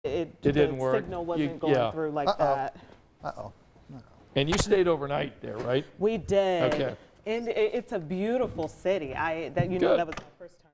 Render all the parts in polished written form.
It didn't the work. signal wasn't going through like that. Uh-oh. And you stayed overnight there, right? We did. Okay. And it's a beautiful city. That that was my first time.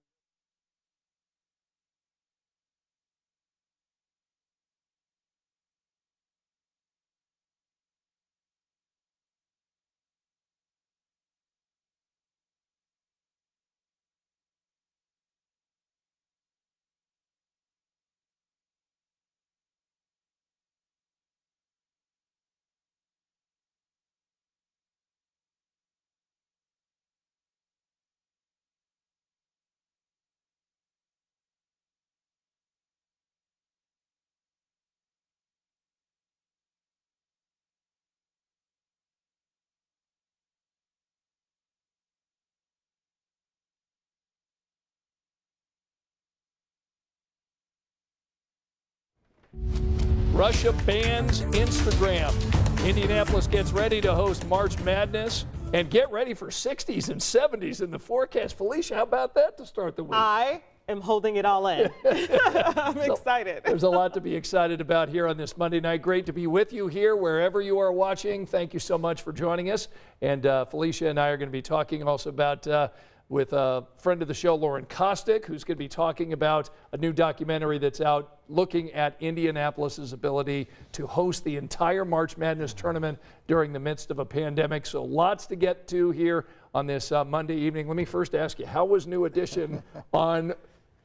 Russia bans Instagram. Indianapolis gets ready to host March Madness. And get ready for 60s and 70s in the forecast. Felicia, how about that to start the week? I am holding it all in. I'm excited. There's a lot to be excited about here on this Monday night. Great to be with you here wherever you are watching. Thank you so much for joining us. And Felicia and I are going to be talking also about with a friend of the show, Lauren Kostick, who's going to be talking about a new documentary that's out looking at Indianapolis's ability to host the entire March Madness tournament during the midst of a pandemic. So lots to get to here on this Monday evening. Let me first ask you, how was New Edition on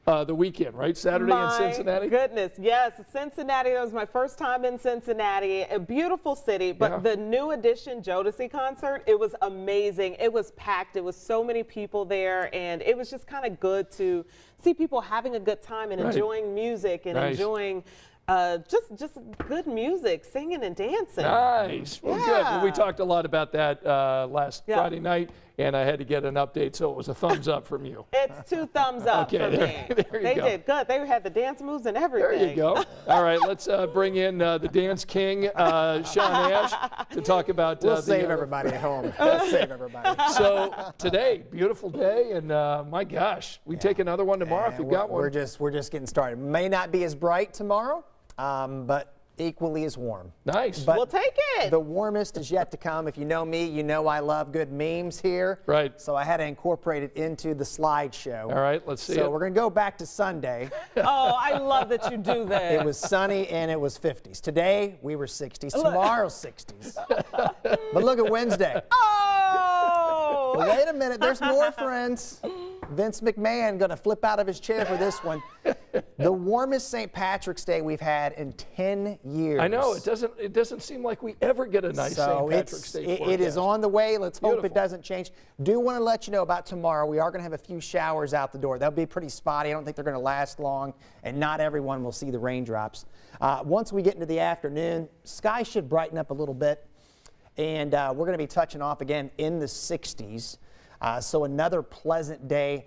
the weekend, right? Saturday in Cincinnati? My goodness, yes. Cincinnati, that was my first time in Cincinnati. A beautiful city, but the New Edition Jodeci concert, it was amazing. It was packed. It was so many people there, and it was just kind of good to see people having a good time and enjoying music and enjoying just good music, singing and dancing. Nice. Well, good. Well, we talked a lot about that last Friday night, and I had to get an update, so it was a thumbs up from you. It's 2 thumbs up for me. They did good. They had the dance moves and everything. There you go. All right, let's bring in the dance king, Sean Ash, to talk about We'll save everybody at home. We'll save everybody. So today, beautiful day, and my gosh, we take another one tomorrow if you've got one. We're just getting started. May not be as bright tomorrow, but equally as warm. Nice. But we'll take it. The warmest is yet to come. If you know me, you know I love good memes here. Right. So I had to incorporate it into the slideshow. All right, let's see. So we're going to go back to Sunday. Oh, I love that you do that. It was sunny and it was 50s. Today we were 60s. Tomorrow 60s. But look at Wednesday. Oh! Well, wait a minute. There's more, friends. Vince McMahon going to flip out of his chair for this one. The warmest St. Patrick's Day we've had in 10 years. I know, it doesn't seem like we ever get a nice St. Patrick's Day forecast. It is on the way. Let's hope it doesn't change. Do want to let you know about tomorrow. We are going to have a few showers out the door. They'll be pretty spotty. I don't think they're going to last long, and not everyone will see the raindrops. Once we get into the afternoon, sky should brighten up a little bit, and we're going to be touching off again in the 60s. So another pleasant day.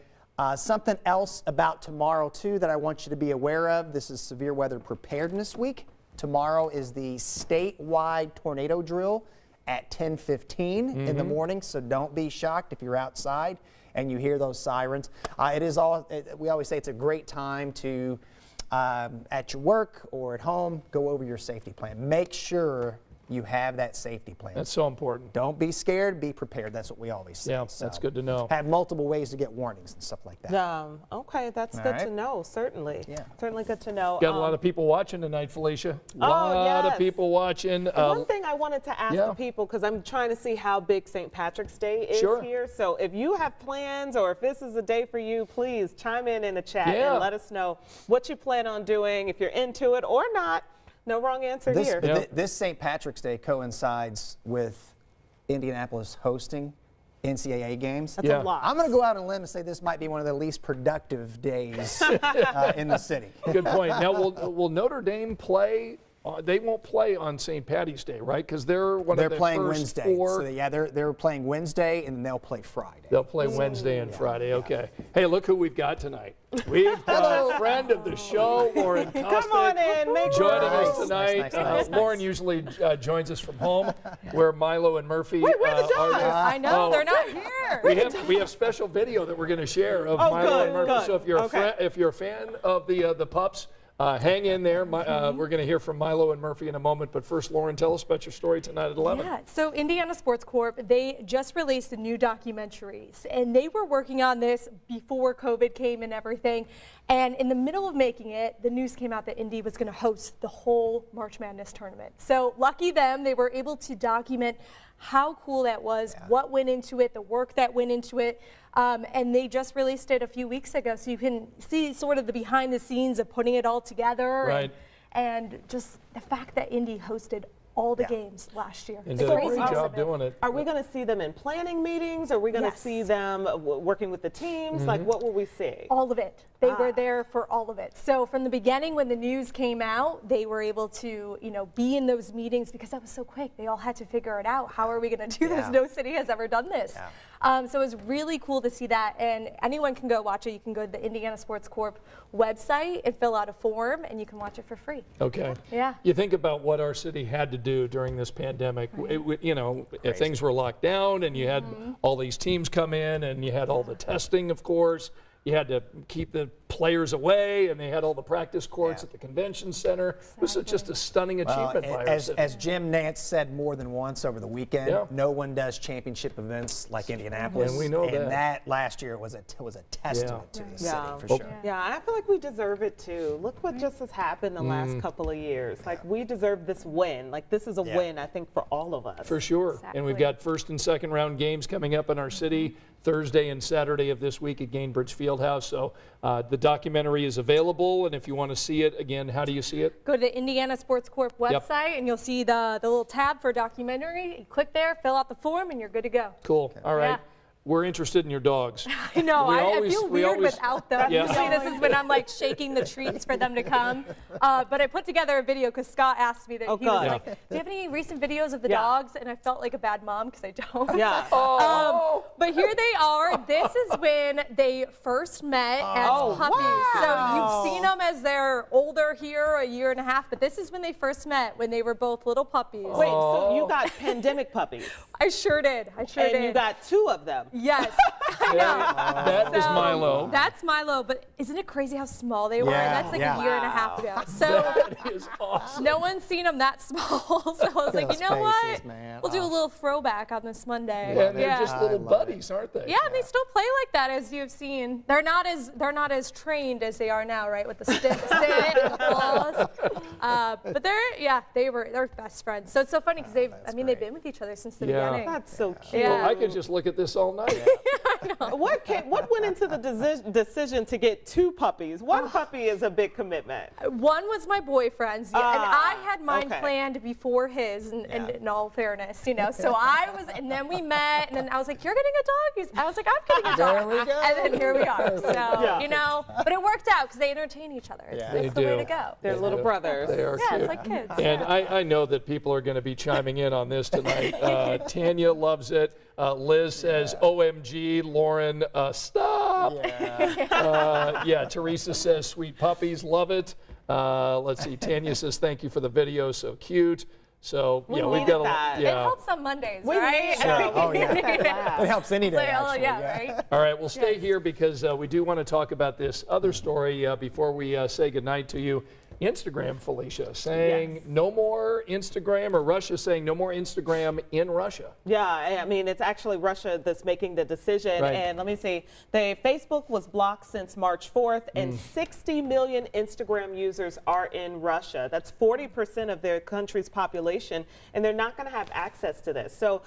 Something else about tomorrow, too, that I want you to be aware of. This is Severe Weather Preparedness Week. Tomorrow is the statewide tornado drill at 10:15 in the morning, so don't be shocked if you're outside and you hear those sirens. We always say it's a great time to, at your work or at home, go over your safety plan. Make sure you have that safety plan. That's so important. Don't be scared, be prepared. That's what we always say. Yeah, that's good to know. Have multiple ways to get warnings and stuff like that. Okay, that's good to know, certainly. Yeah. Certainly good to know. Got a lot of people watching tonight, Felicia. A lot of people watching. One thing I wanted to ask the people, because I'm trying to see how big St. Patrick's Day is here. So if you have plans or if this is a day for you, please chime in the chat and let us know what you plan on doing, if you're into it or not. No wrong answer here. This St. Patrick's Day coincides with Indianapolis hosting NCAA games. That's a lot. I'm going to go out on a limb and say this might be one of the least productive days in the city. Good point. Now, will Notre Dame play? They won't play on St. Patty's Day, right? Because they're playing first Wednesday. four. So they're playing Wednesday and then they'll play Friday. They'll play Wednesday and Friday. Okay. Hey, look who we've got tonight. We've got a friend of the show, Lauren Kostick. Come on in, joining us tonight. Nice. Lauren usually joins us from home, where Milo and Murphy where's the are. dog? I know, they're not here. We have special video that we're going to share of Milo and Murphy. So if you're a fan of the pups, Hang in there. We're going to hear from Milo and Murphy in a moment. But first, Lauren, tell us about your story tonight at 11. Yeah, so Indiana Sports Corp, they just released a new documentaries, and they were working on this before COVID came and everything. And in the middle of making it, the news came out that Indy was going to host the whole March Madness tournament. So lucky them, they were able to document how cool that was, what went into it, the work that went into it. And they just released it a few weeks ago, so you can see sort of the behind the scenes of putting it all together. Right. And just the fact that Indy hosted all the games last year. And It's did a crazy great to job submit. doing it. Are we going to see them in planning meetings? Are we going to Yes. see them working with the teams? Like, what will we see? All of it. They were there for all of it. So from the beginning, when the news came out, they were able to, be in those meetings because that was so quick. They all had to figure it out. How are we going to do this? No city has ever done this. So it was really cool to see that, and anyone can go watch it. You can go to the Indiana Sports Corp website and fill out a form, and you can watch it for free. Okay. Yeah. You think about what our city had to do during this pandemic. If things were locked down and you had all these teams come in and you had all the testing, of course. You had to keep the players away, and they had all the practice courts at the convention center. It was just a stunning achievement by our city. As Jim Nance said more than once over the weekend, no one does championship events like Indianapolis. And we know and that. last year was a testament to the city for Okay. sure. Yeah, I feel like we deserve it too. Look what just has happened the last couple of years. Like, we deserve this win. Like, this is a win, I think, for all of us. For sure. Exactly. And we've got first and second round games coming up in our city Thursday and Saturday of this week at Gainbridge Fieldhouse. So the documentary is available, and if you want to see it, again, how do you see it? Go to the Indiana Sports Corp website, and you'll see the little tab for documentary. You click there, fill out the form, and you're good to go. Cool. All right. Yeah. We're interested in your dogs. I know, We I always- feel we weird always- without them. Yeah. Usually this is when I'm like shaking the treats for them to come. But I put together a video because Scott asked me that. Oh, He was good. like, do you have any recent videos of the Yeah. dogs? And I felt like a bad mom because I don't. Yeah. But here they are. This is when they first met as puppies. So you've seen them as they're older here, a year and a half, but this is when they first met, when they were both little puppies. Wait, so you got pandemic puppies, I sure did. I sure and did. you got 2 of them. Yes, I know. That is Milo. That's Milo, but isn't it crazy how small they were? Yeah, That's like yeah. a year and a half ago. So That is awesome. no one's seen them that small. So I was like, Those you know what? faces, man. We'll do a little throwback on this Monday. And they're just little buddies, aren't they? Yeah, and they still play like that, as you've seen. They're not as trained as they are now, right? With the stick and the claws. But they're best friends. So it's so funny because they've been with each other since the Yeah. beginning. That's so cute. Yeah. Well, I could just look at this all night. What went into the decision to get 2 puppies? One puppy is a big commitment. One was my boyfriend's, and I had mine okay. planned before his, and in all fairness, So I was, and then we met, and then I was like, "You're getting a dog?" I was like, "I'm getting a dog." There we go. And then here we are. So Yeah. but it worked out because they entertain each other. It's, They it's the way do. to go. They're little brothers. They are Yeah, cute. it's like kids. And I know that people are going to be chiming in on this tonight. Tanya loves it. Liz says, OMG, Lauren, stop. Teresa says, sweet puppies, love it. Let's see, Tanya says, thank you for the video, so cute. So, We we've needed got a that. It yeah. helps on Mondays, We right? need that. Oh, yeah. Yeah. It helps any day, Like, oh, actually. yeah, right? All right, well, stay here because we do want to talk about this other story before we say goodnight to you. Instagram, Felicia, saying no more Instagram, or Russia saying no more Instagram in Russia. Yeah, I mean, it's actually Russia that's making the decision. Right. And let me see, Facebook was blocked since March 4th, and 60 million Instagram users are in Russia. That's 40% of their country's population, and they're not going to have access to this. So,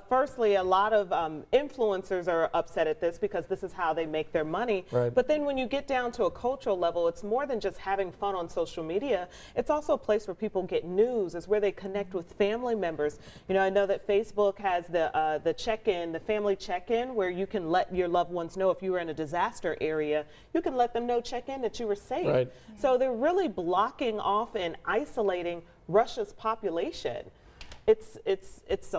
firstly, a lot of influencers are upset at this because this is how they make their money. Right. But then when you get down to a cultural level, it's more than just having fun on social media. It's also a place where people get news. It's where they connect with family members. I know that Facebook has the check-in, the family check-in, where you can let your loved ones know if you were in a disaster area. You can let them know, check-in, that you were safe. Right. So they're really blocking off and isolating Russia's population. It's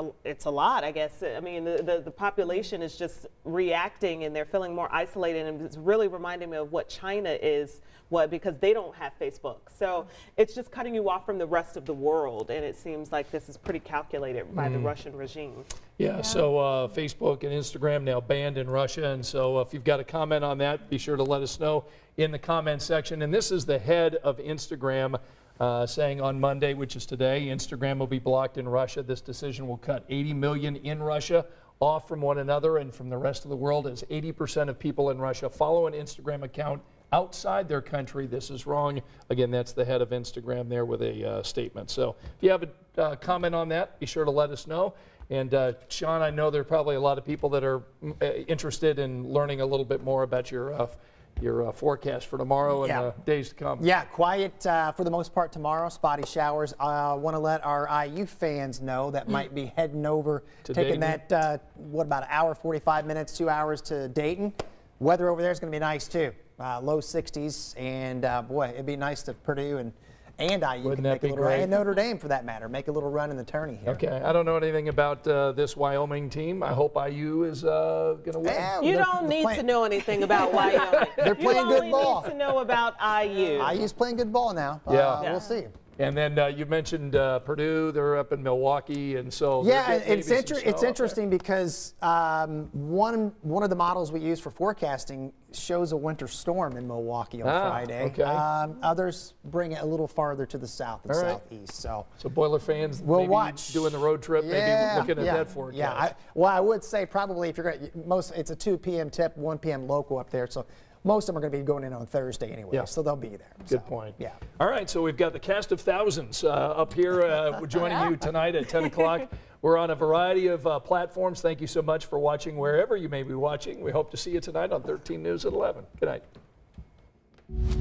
a lot, I guess. I mean, the population is just reacting, and they're feeling more isolated, and it's really reminding me of what China is, because they don't have Facebook. So it's just cutting you off from the rest of the world, and it seems like this is pretty calculated by the Russian regime. Yeah, so Facebook and Instagram now banned in Russia, and so if you've got a comment on that, be sure to let us know in the comment section. And this is the head of Instagram saying on Monday, which is today, Instagram will be blocked in Russia. This decision will cut 80 million in Russia off from one another and from the rest of the world, as 80% of people in Russia follow an Instagram account outside their country. This is wrong. Again, that's the head of Instagram there with a statement. So if you have a comment on that, be sure to let us know. And Sean, I know there are probably a lot of people that are interested in learning a little bit more about your forecast for tomorrow and the days to come. Yeah, quiet for the most part tomorrow, spotty showers. I want to let our IU fans know that might be heading over, taking Dayton. that, about an hour, 45 minutes, 2 hours to Dayton. Weather over there is going to be nice too. Low 60s, and boy, it'd be nice to Purdue and IU Wouldn't can that make a be little great? run, and Notre Dame for that matter, make a little run in the tourney here. Okay, I don't know anything about this Wyoming team. I hope IU is going to win. Yeah, You they're don't need playing- to know anything about Wyoming. They're playing good You ball. only need to know about IU. IU's playing good ball now. Yeah. We'll see. And then you mentioned Purdue. They're up in Milwaukee, and so Yeah, they're getting it's maybe some snow up there. interesting because one of the models we use for forecasting shows a winter storm in Milwaukee on Friday. okay. Others bring it a little farther to the south and All right. southeast. So So Boiler fans, we'll maybe watch. doing the road trip, maybe looking at that forecast. Yeah, I would say probably if you're going to, it's a 2 p.m. tip, 1 p.m. local up there. So most of them are going to be going in on Thursday anyway. Yeah. So they'll be there. Good So, point. Yeah. All right, so we've got the cast of thousands up here joining you tonight at 10 o'clock. We're on a variety of platforms. Thank you so much for watching wherever you may be watching. We hope to see you tonight on 13 News at 11. Good night.